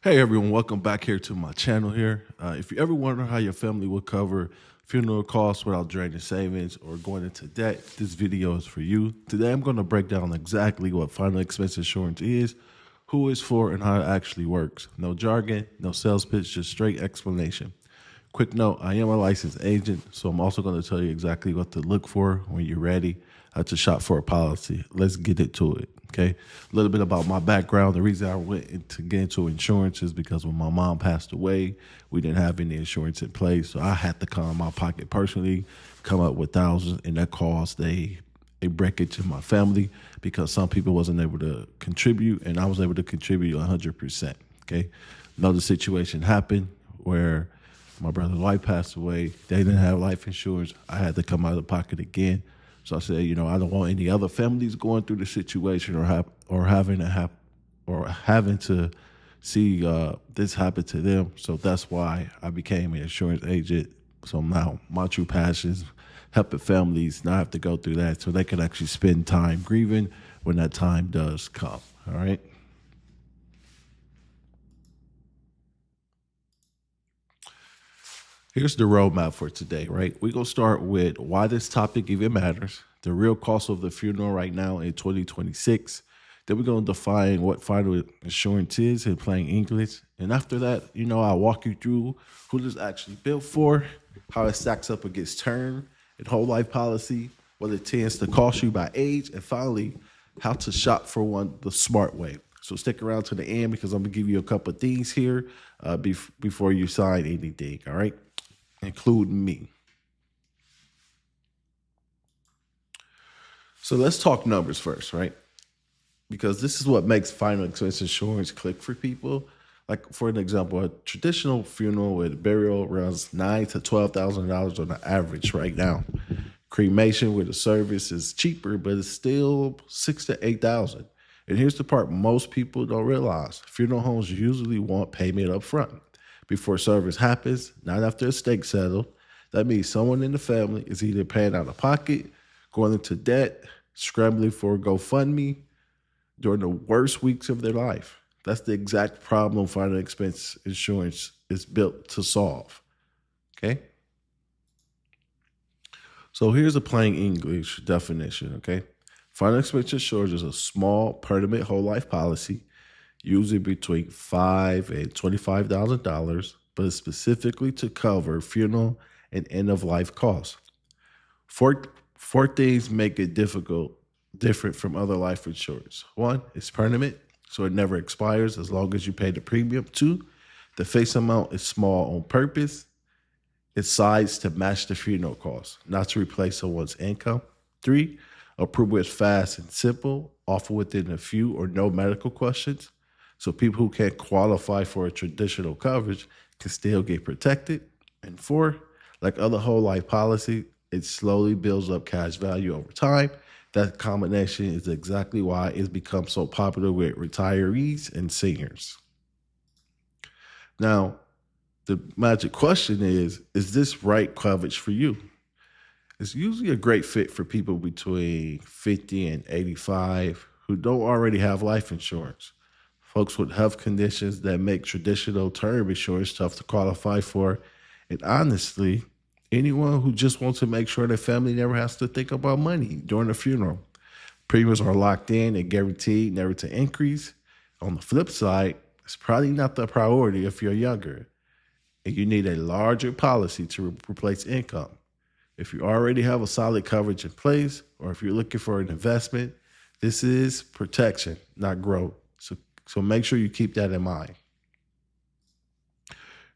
Hey everyone, welcome back here to my channel here. If you ever wonder how your family will cover funeral costs without draining savings or going into debt, this video is for you. Today I'm going to break down exactly what final expense insurance is, who it's for, and how it actually works. No jargon, no sales pitch, just straight explanation. Quick note, I am a licensed agent, so I'm also going to tell you exactly what to look for when you're ready to shop for a policy. Let's get into it, okay? A little bit about my background. The reason I went to get into insurance is because when my mom passed away, we didn't have any insurance in place, so I had to come out of my pocket personally, come up with thousands, and that caused a breakage in my family because some people wasn't able to contribute, and I was able to contribute 100%, okay? Another situation happened where my brother's wife passed away. They didn't have life insurance. I had to come out of the pocket again. So I said, I don't want any other families going through the situation or having to see this happen to them. So that's why I became an insurance agent. So now my true passion is helping families not have to go through that, so they can actually spend time grieving when that time does come. All right. Here's the roadmap for today, right? We're going to start with why this topic even matters, the real cost of the funeral right now in 2026. Then we're going to define what final insurance is in plain English. And after that, I'll walk you through who this actually built for, how it stacks up against term and whole life policy, what it tends to cost you by age, and finally, how to shop for one the smart way. So stick around to the end because I'm going to give you a couple of things here before you sign anything, all right? Including me. So let's talk numbers first, right? Because this is what makes final expense insurance click for people. Like for an example, a traditional funeral with burial runs $9,000 to $12,000 on the average right now. Cremation with a service is cheaper, but it's still $6,000 to $8,000. And here's the part most people don't realize: funeral homes usually want payment up front before service happens, not after a stake settled. That means someone in the family is either paying out of pocket, going into debt, scrambling for a GoFundMe during the worst weeks of their life. That's the exact problem final expense insurance is built to solve. Okay? So here's a plain English definition, okay? Final expense insurance is a small, permanent whole life policy, usually between $5,000 and $25,000, but it's specifically to cover funeral and end of life costs. Four things make it different from other life insurance. One, it's permanent, so it never expires as long as you pay the premium. Two, the face amount is small on purpose. It's sized to match the funeral costs, not to replace someone's income. Three, approval is fast and simple, often within a few or no medical questions. So people who can't qualify for a traditional coverage can still get protected. And four, like other whole life policy, it slowly builds up cash value over time. That combination is exactly why it's become so popular with retirees and seniors. Now, the magic question is this right coverage for you? It's usually a great fit for people between 50 and 85 who don't already have life insurance. Folks with health conditions that make traditional term insurance tough to qualify for. And honestly, anyone who just wants to make sure their family never has to think about money during the funeral. Premiums are locked in and guaranteed never to increase. On the flip side, it's probably not the priority if you're younger and you need a larger policy to replace income. If you already have a solid coverage in place, or if you're looking for an investment, this is protection, not growth. So make sure you keep that in mind.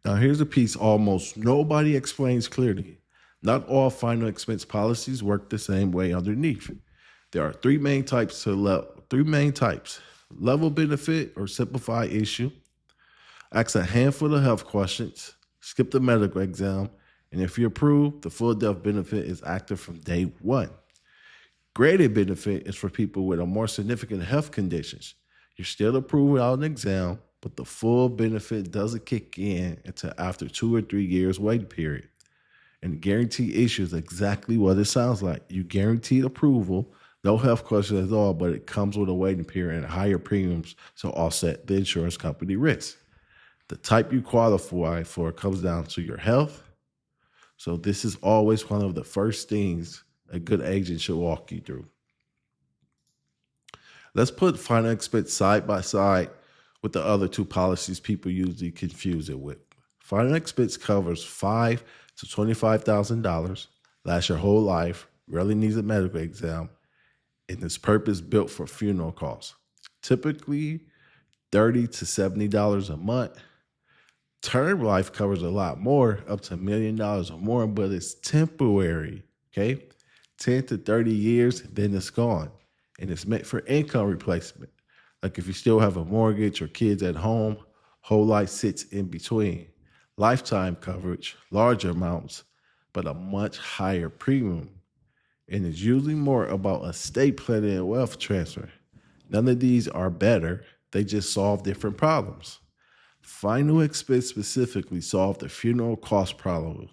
Now, here's a piece almost nobody explains clearly. Not all final expense policies work the same way underneath. There are three main types: level benefit or simplified issue, ask a handful of health questions, skip the medical exam, and if you're approved, the full death benefit is active from day one. Graded benefit is for people with a more significant health conditions. You're still approved without an exam, but the full benefit doesn't kick in until after 2 or 3 years waiting period. And guaranteed issue is exactly what it sounds like. You guaranteed approval, no health questions at all, but it comes with a waiting period and higher premiums to offset the insurance company risk. The type you qualify for comes down to your health. So this is always one of the first things a good agent should walk you through. Let's put final expense side by side with the other two policies people usually confuse it with. Final expense covers $5,000 to $25,000, lasts your whole life, rarely needs a medical exam, and is purpose built for funeral costs. Typically $30 to $70 a month. Term life covers a lot more, up to $1 million or more, but it's temporary, okay? 10 to 30 years, then it's gone. And it's meant for income replacement. Like if you still have a mortgage or kids at home, whole life sits in between. Lifetime coverage, larger amounts, but a much higher premium. And it's usually more about estate planning and wealth transfer. None of these are better. They just solve different problems. Final expense specifically solve the funeral cost problem,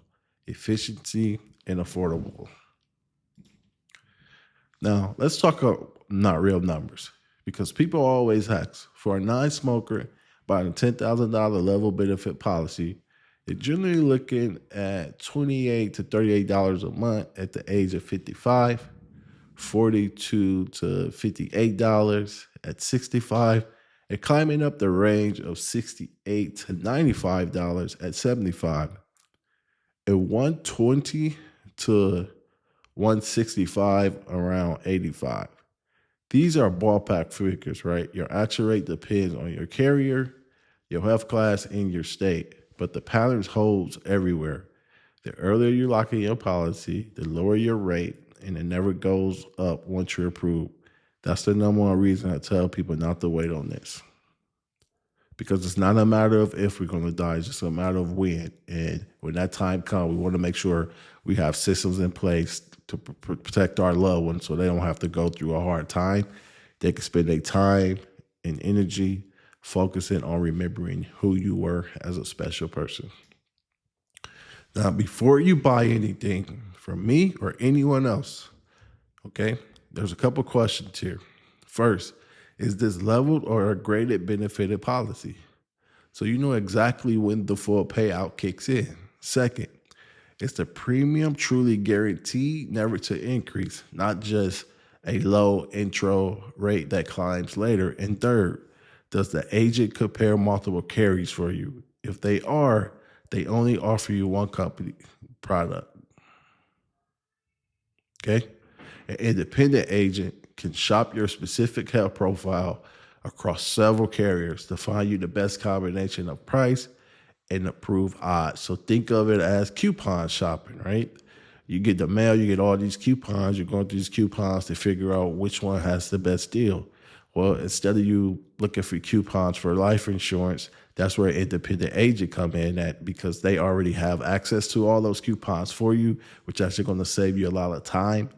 efficiency and affordable. Now, let's talk about not real numbers, because people always ask for a non-smoker buying a $10,000 level benefit policy. They're generally looking at $28 to $38 a month at the age of 55, $42 to $58 at 65, and climbing up the range of $68 to $95 at 75, and $120 to $165 around 85. These are ballpark figures, right? Your actual rate depends on your carrier, your health class, and your state, but the pattern holds everywhere. The earlier you lock in your policy, the lower your rate, and it never goes up once you're approved. That's the number one reason I tell people not to wait on this. Because it's not a matter of if we're going to die, it's just a matter of when. And when that time comes, we want to make sure we have systems in place to protect our loved ones so they don't have to go through a hard time. They can spend their time and energy focusing on remembering who you were as a special person. Now, before you buy anything from me or anyone else, okay, there's a couple questions here. First, is this leveled or a graded benefited policy? So you know exactly when the full payout kicks in. Second, is the premium truly guaranteed never to increase, not just a low intro rate that climbs later? And third, does the agent compare multiple carriers for you? If they are, they only offer you one company product. Okay? An independent agent can shop your specific health profile across several carriers to find you the best combination of price and approved odds. So think of it as coupon shopping, right? You get the mail, you get all these coupons, you're going through these coupons to figure out which one has the best deal. Well, instead of you looking for coupons for life insurance, that's where an independent agent come in at, because they already have access to all those coupons for you, which actually going to save you a lot of time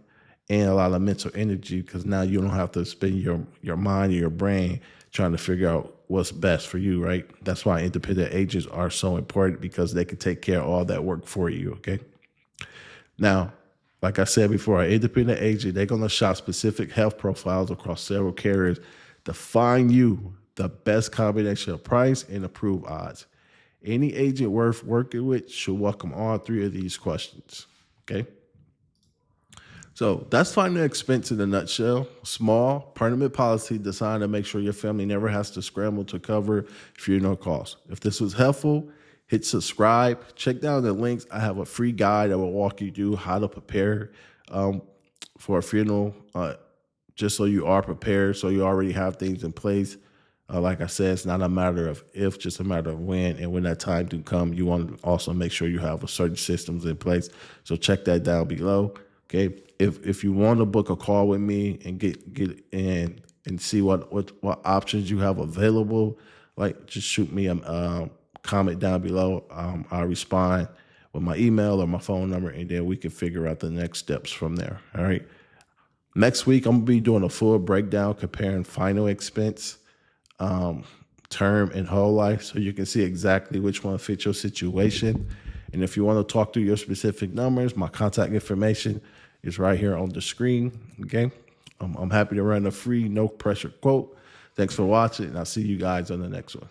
and a lot of mental energy, because now you don't have to spend your mind or your brain trying to figure out what's best for you, right? That's why independent agents are so important, because they can take care of all that work for you, okay? Now, like I said before, an independent agent, they're going to shop specific health profiles across several carriers to find you the best combination of price and approved odds. Any agent worth working with should welcome all three of these questions, okay? So that's final expense in a nutshell. Small, permanent policy designed to make sure your family never has to scramble to cover funeral costs. If this was helpful, hit subscribe. Check down the links. I have a free guide that will walk you through how to prepare for a funeral, just so you are prepared, so you already have things in place. Like I said, it's not a matter of if, just a matter of when. And when that time do come, you want to also make sure you have certain systems in place. So check that down below. Okay. If you want to book a call with me and get in and see what options you have available, like just shoot me a comment down below. I'll respond with my email or my phone number, and then we can figure out the next steps from there. All right. Next week, I'm going to be doing a full breakdown comparing final expense, term, and whole life, so you can see exactly which one fits your situation. And if you want to talk through your specific numbers, my contact information is right here on the screen. Okay. I'm happy to run a free, no pressure quote. Thanks for watching, and I'll see you guys on the next one.